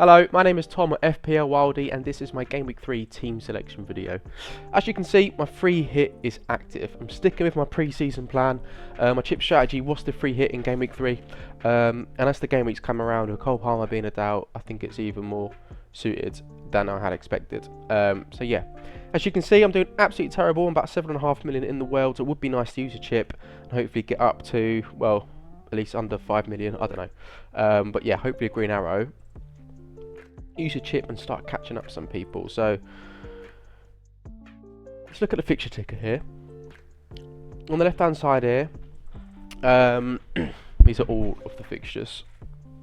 Hello, my name is Tom at FPL Wildy and this is my Game Week 3 team selection video. As you can see, my free hit is active. I'm sticking with my pre-season plan. My chip strategy was the free hit in Game Week 3. And as the game weeks come around, with Cole Palmer being a doubt, I think it's even more suited than I had expected. So yeah, as you can see, I'm doing absolutely terrible. I'm about 7.5 million in the world. So it would be nice to use a chip and hopefully get up to, well, at least under 5 million. I don't know. But yeah, hopefully a green arrow. Use a chip and start catching up some people. So let's look at the fixture ticker here. On the left hand side here, these are all of the fixtures.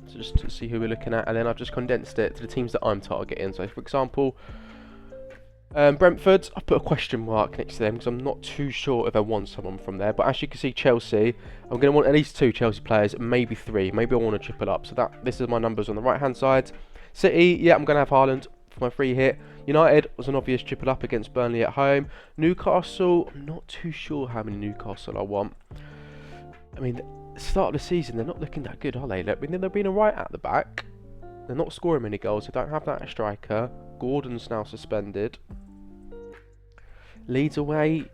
So just to see who we're looking at, and then I've just condensed it to the teams that I'm targeting. So for example, Brentford, I've put a question mark next to them because I'm not too sure if I want someone from there. But as you can see, Chelsea, I'm going to want at least 2 Chelsea players, maybe 3. Maybe I want to triple up. So this is my numbers on the right hand side. City, yeah, I'm going to have Haaland for my free hit. United was an obvious triple up against Burnley at home. Newcastle, I'm not too sure how many Newcastle I want. I mean, the start of the season, they're not looking that good, are they? I mean, they've been alright at the back. They're not scoring many goals. They don't have that striker. Gordon's now suspended. Leeds away,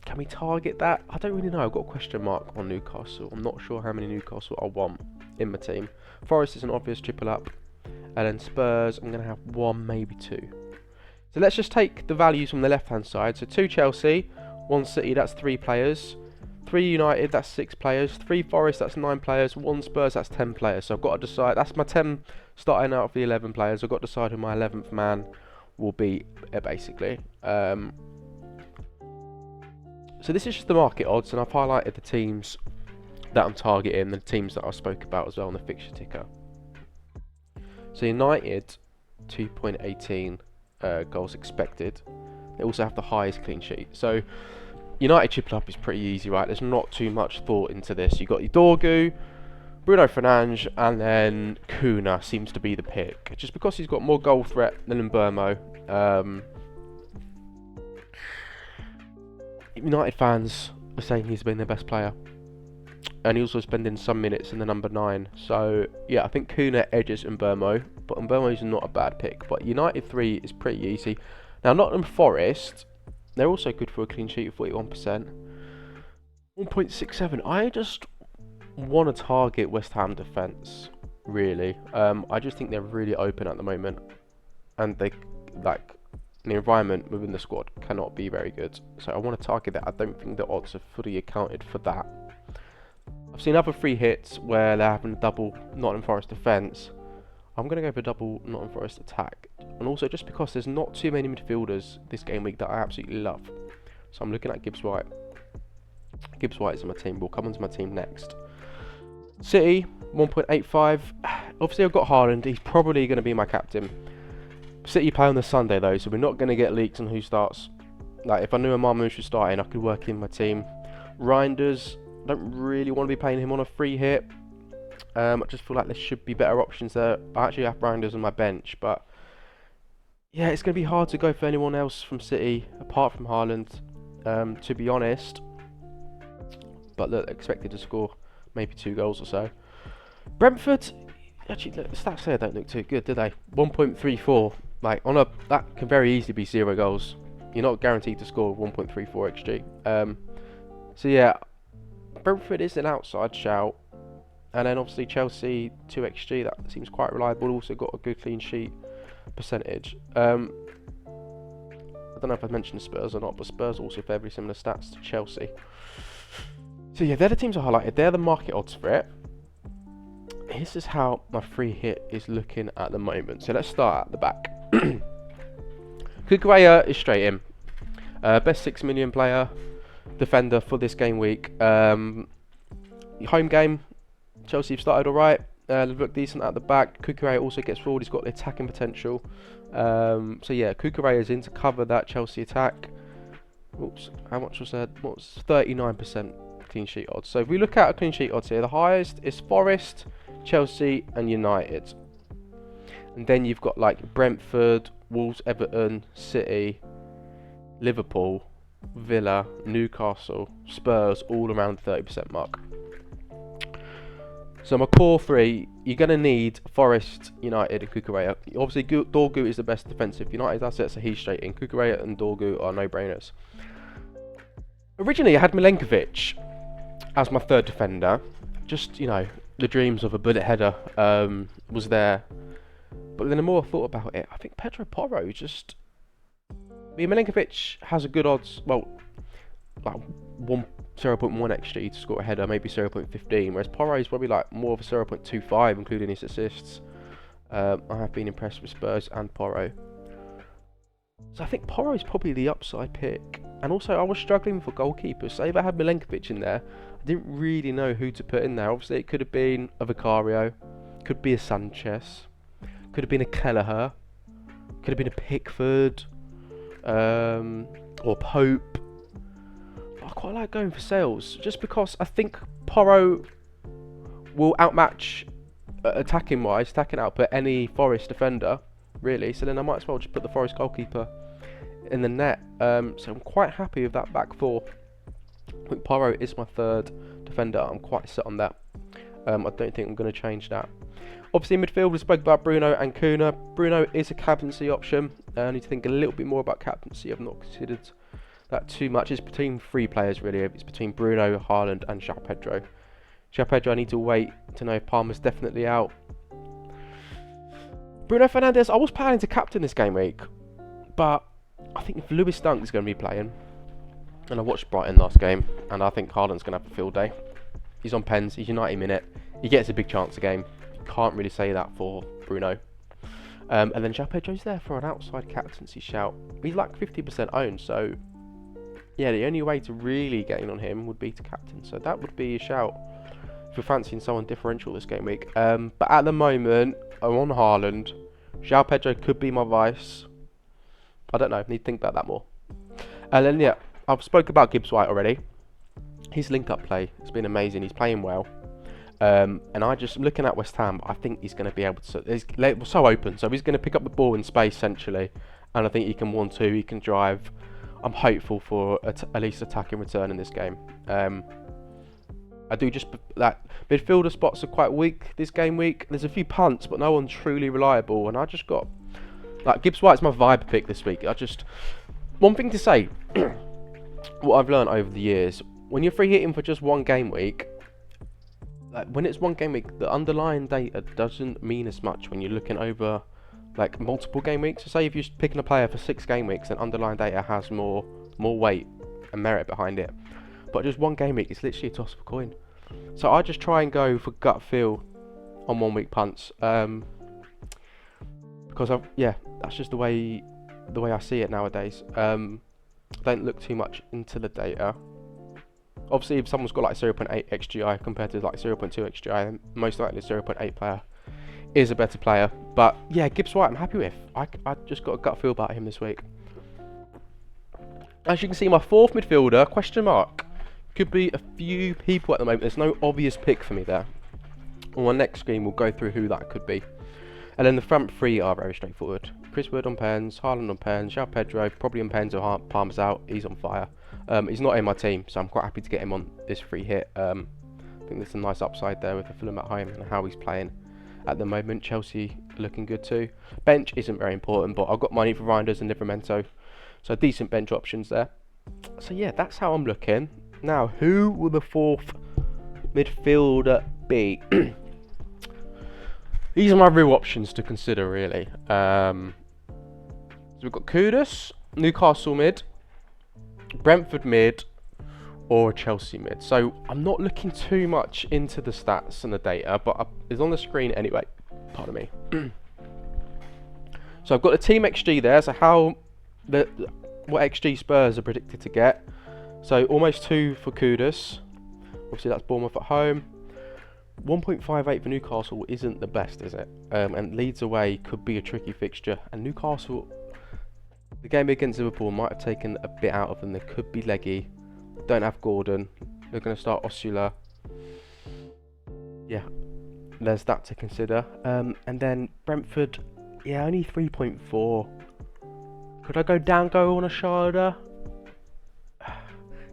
can we target that? I don't really know. I've got a question mark on Newcastle. I'm not sure how many Newcastle I want in my team. Forest is an obvious triple up. And then Spurs, I'm going to have 1, maybe 2. So let's just take the values from the left-hand side. So 2 Chelsea, 1 City, that's 3 players. 3 United, that's 6 players. 3 Forest, that's 9 players. 1 Spurs, that's 10 players. So I've got to decide. That's my 10 starting out of the 11 players. I've got to decide who my 11th man will be, basically. So this is just the market odds, and I've highlighted the teams that I'm targeting, the teams that I spoke about as well on the fixture ticker. So United, 2.18 goals expected. They also have the highest clean sheet. So United triple up is pretty easy, right? There's not too much thought into this. You've got Dorgu, Bruno Fernandes, and then Kuna seems to be the pick. Just because he's got more goal threat than Mbeumo. United fans are saying he's been their best player. And he's also spending some minutes in the number 9. So, yeah, I think Kuna edges Mbeumo. But Mbeumo is not a bad pick. But United 3 is pretty easy. Now, Nottingham Forest, they're also good for a clean sheet of 41%. 1.67. I just want to target West Ham defence, really. I just think they're really open at the moment. And they, like, the environment within the squad cannot be very good. So I want to target that. I don't think the odds are fully accounted for that. I've seen other free hits where they're having double Nottingham Forest defence. I'm going to go for double Nottingham Forest attack. And also just because there's not too many midfielders this game week that I absolutely love. So I'm looking at Gibbs White. Gibbs White is in my team. Will come onto my team next. City, 1.85. Obviously I've got Haaland. He's probably going to be my captain. City play on the Sunday though, so we're not going to get leaks on who starts. Like if I knew a Marmouche was starting, I could work in my team. Reinders, don't really want to be playing him on a free hit. I just feel like there should be better options there. I actually have Reinders on my bench, but yeah, it's going to be hard to go for anyone else from City apart from Haaland, to be honest. But look, expected to score maybe 2 goals or so. Brentford, actually, the stats here don't look too good, do they? 1.34. Like that can very easily be 0 goals. You're not guaranteed to score 1.34 xG. So yeah, Brentford is an outside shout, and then obviously Chelsea 2 xG. That seems quite reliable. Also got a good clean sheet percentage. I don't know if I mentioned Spurs or not, but Spurs also have very similar stats to Chelsea. So yeah, they're the teams I highlighted. They're the market odds for it. This is how my free hit is looking at the moment. So let's start at the back. Kukureya is straight in. Best 6 million player, defender for this game week. Home game, Chelsea have started alright. They look decent at the back. Kukureya also gets forward. He's got the attacking potential. So yeah, Kukureya is in to cover that Chelsea attack. Oops, how much was that? What's 39% clean sheet odds? So if we look at a clean sheet odds here, the highest is Forest, Chelsea and United. And then you've got like Brentford, Wolves, Everton, City, Liverpool, Villa, Newcastle, Spurs, all around the 30% mark. So my core three, you're going to need Forest, United and Kukurea. Obviously, Dorgu is the best defensive United asset, so he's straight in. Kukurea and Dorgu are no-brainers. Originally, I had Milenkovic as my third defender. Just, the dreams of a bullet header was there. But then the more I thought about it, I think Pedro Porro just... Milenkovic has a good odds, well, like 0.1 XG to score a header, maybe 0.15, whereas Porro is probably like more of a 0.25, including his assists. I have been impressed with Spurs and Porro. So I think Porro is probably the upside pick. And also, I was struggling for goalkeepers. Say if I had Milenkovic in there, I didn't really know who to put in there. Obviously, it could have been a Vicario, could be a Sanchez, could have been a Kelleher, could have been a Pickford, or Pope. But I quite like going for Sales, just because I think Porro will outmatch attacking output any Forest defender, really. So then I might as well just put the Forest goalkeeper in the net. So I'm quite happy with that back four. I think Porro is my third defender. I'm quite set on that. I don't think I'm going to change that. Obviously, in midfield, we spoke about Bruno and Kuna. Bruno is a captaincy option. I need to think a little bit more about captaincy. I've not considered that too much. It's between three players, really. It's between Bruno, Haaland, and João Pedro. João Pedro, I need to wait to know if Palmer's definitely out. Bruno Fernandes, I was planning to captain this game week, but I think if Lewis Dunk is going to be playing, and I watched Brighton last game, and I think Haaland's going to have a field day. He's on pens, he's a 90-minute, he gets a big chance a game. Can't really say that for Bruno. And then João Pedro's there for an outside captaincy shout. He's like 50% owned, so yeah, the only way to really get in on him would be to captain. So that would be a shout if you're fancying someone differential this game week. But at the moment, I'm on Haaland. João Pedro could be my vice. I don't know, need to think about that more. And then yeah, I've spoke about Gibbs White already. His link-up play has been amazing. He's playing well. And I just, looking at West Ham, I think he's going to be able to, he's so open, so he's going to pick up the ball in space essentially, and I think he can 1-2, he can drive. I'm hopeful for at least attacking return in this game. I do just, that midfielder spots are quite weak this game week. There's a few punts, but no one truly reliable, and I just got, like, Gibbs White's my vibe pick this week. One thing to say, what I've learned over the years, when you're free hitting for just one game week, like when it's one game week, the underlying data doesn't mean as much when you're looking over like multiple game weeks. So say if you're picking a player for 6 game weeks, then underlying data has more weight and merit behind it. But just one game week, it's literally a toss of a coin. So I just try and go for gut feel on 1 week punts, because that's just the way I see it nowadays. I don't look too much into the data. Obviously, if someone's got like 0.8 XGI compared to like 0.2 XGI, then most likely the 0.8 player is a better player. But yeah, Gibbs White I'm happy with. I just got a gut feel about him this week. As you can see, my fourth midfielder, question mark. Could be a few people at the moment. There's no obvious pick for me there. On my next screen, we'll go through who that could be. And then the front three are very straightforward. Chris Wood on pens, Haaland on pens, João Pedro probably on pens or Palmer's out. He's on fire. He's not in my team, so I'm quite happy to get him on this free hit. I think there's a nice upside there with the Fulham at home and how he's playing at the moment. Chelsea looking good too. Bench isn't very important, but I've got money for Reinders and Livramento, so decent bench options there. So yeah, that's how I'm looking. Now, who will the fourth midfielder be? These are my real options to consider, really. So we've got Kudus, Newcastle mid, Brentford mid, or Chelsea mid. So I'm not looking too much into the stats and the data, but it's on the screen anyway. Pardon me. So I've got the team XG there. So what XG Spurs are predicted to get. So almost 2 for Kudus. Obviously that's Bournemouth at home. 1.58 for Newcastle isn't the best, is it? And Leeds away could be a tricky fixture. And Newcastle, the game against Liverpool might have taken a bit out of them. They could be leggy. Don't have Gordon. They're going to start Osula. Yeah, there's that to consider. And then Brentford, yeah, only 3.4. Could I go Dango on a shoulder?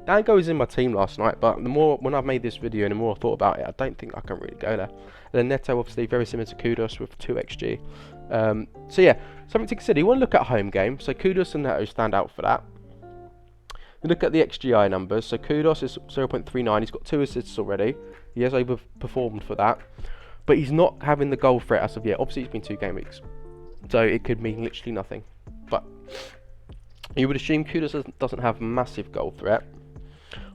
Dango was in my team last night, but the more when I've made this video and the more I thought about it, I don't think I can really go there. And then Neto, obviously, very similar to Kudos with 2 XG. So yeah, something to consider. You want to look at a home game, so Kudos and Neto stand out for that. You look at the XGI numbers, so Kudos is 0.39, he's got 2 assists already. He has overperformed for that, but he's not having the goal threat as of yet. Obviously, it's been 2 game weeks, so it could mean literally nothing. But you would assume Kudos doesn't have massive goal threat.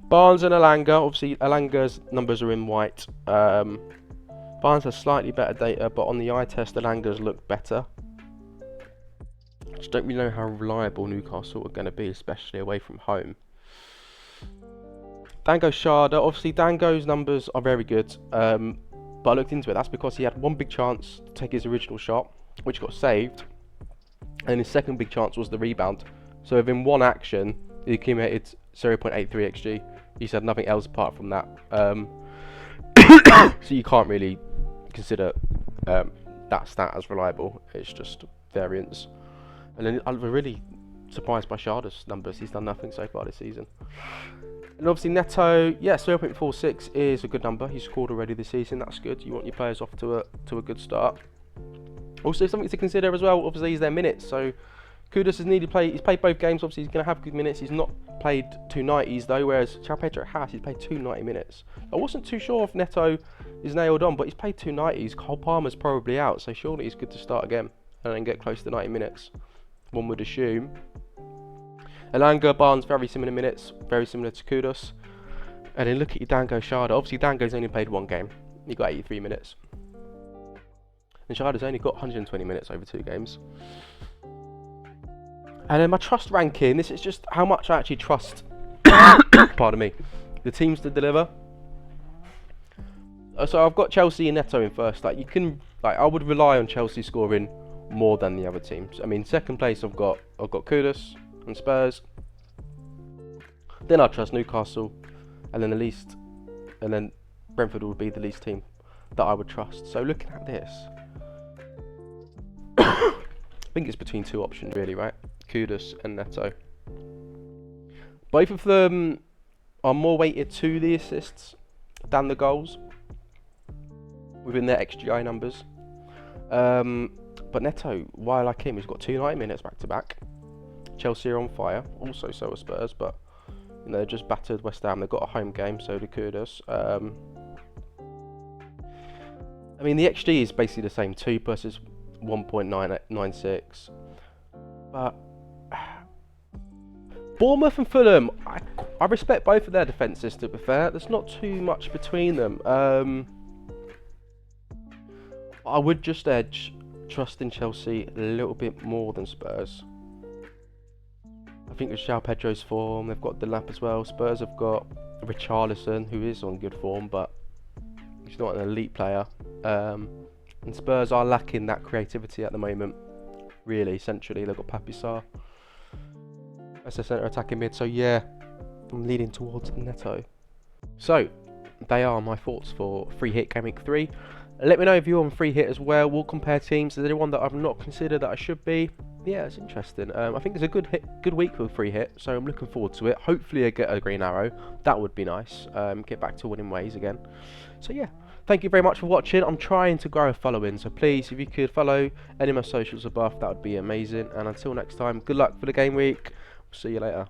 Barnes and Elanga, obviously Elanga's numbers are in white. Barnes has slightly better data, but on the eye test, Elanga's look better. I just don't really know how reliable Newcastle are going to be, especially away from home. Dango Sharda, obviously Dango's numbers are very good, but I looked into it. That's because he had 1 big chance to take his original shot, which got saved, and his second big chance was the rebound. So within 1 action, he accumulated 0.83 XG. He's had nothing else apart from that. So you can't really consider that stat as reliable. It's just variance. And then I'm really surprised by Sharda's numbers. He's done nothing so far this season. And obviously Neto, yeah, 0.46 is a good number. He scored already this season. That's good. You want your players off to a good start. Also, something to consider as well, obviously, is their minutes. So Kudos has needed play. He's played both games. Obviously, he's going to have good minutes. He's not played 2 90s though, whereas João Pedro has. He's played 2 90 minutes. I wasn't too sure if Neto is nailed on, but he's played 2 90s. Cole Palmer's probably out, so surely he's good to start again and then get close to 90 minutes. One would assume. Elanga, Barnes, very similar minutes, very similar to Kudos. And then look at your Dango Sharda. Obviously, Dango's only played 1 game. He got 83 minutes. And Sharda's only got 120 minutes over 2 games. And then my trust ranking, this is just how much I actually trust, pardon me, the teams to deliver. So I've got Chelsea and Neto in first. Like, you can, like, I would rely on Chelsea scoring more than the other teams. I mean, second place I've got Kudos and Spurs. Then I trust Newcastle, and then Brentford would be the least team that I would trust. So looking at this, I think it's between 2 options really, right? Kudos and Neto. Both of them are more weighted to the assists than the goals within their XGI numbers. But Neto, while I like him, he's got 2 90 minutes back to back. Chelsea are on fire, also so are Spurs, but you know, they've just battered West Ham. They've got a home game, so do Kudos. I mean, the XG is basically the same, 2 versus 1.996. But Bournemouth and Fulham, I respect both of their defences, to be fair. There's not too much between them. I would just edge trusting Chelsea a little bit more than Spurs. I think with João Pedro's form, they've got Delap as well. Spurs have got Richarlison, who is on good form, but he's not an elite player. And Spurs are lacking that creativity at the moment, really, centrally. They've got Papisar as a centre attacking mid, so yeah, I'm leaning towards Neto. So, they are my thoughts for Free Hit Game Week 3. Let me know if you're on Free Hit as well. We'll compare teams. Is there anyone that I've not considered that I should be? Yeah, it's interesting. I think it's a good week for Free Hit, so I'm looking forward to it. Hopefully I get a green arrow. That would be nice. Get back to winning ways again. So yeah, thank you very much for watching. I'm trying to grow a following, so please, if you could follow any of my socials above, that would be amazing. And until next time, good luck for the game week. See you later.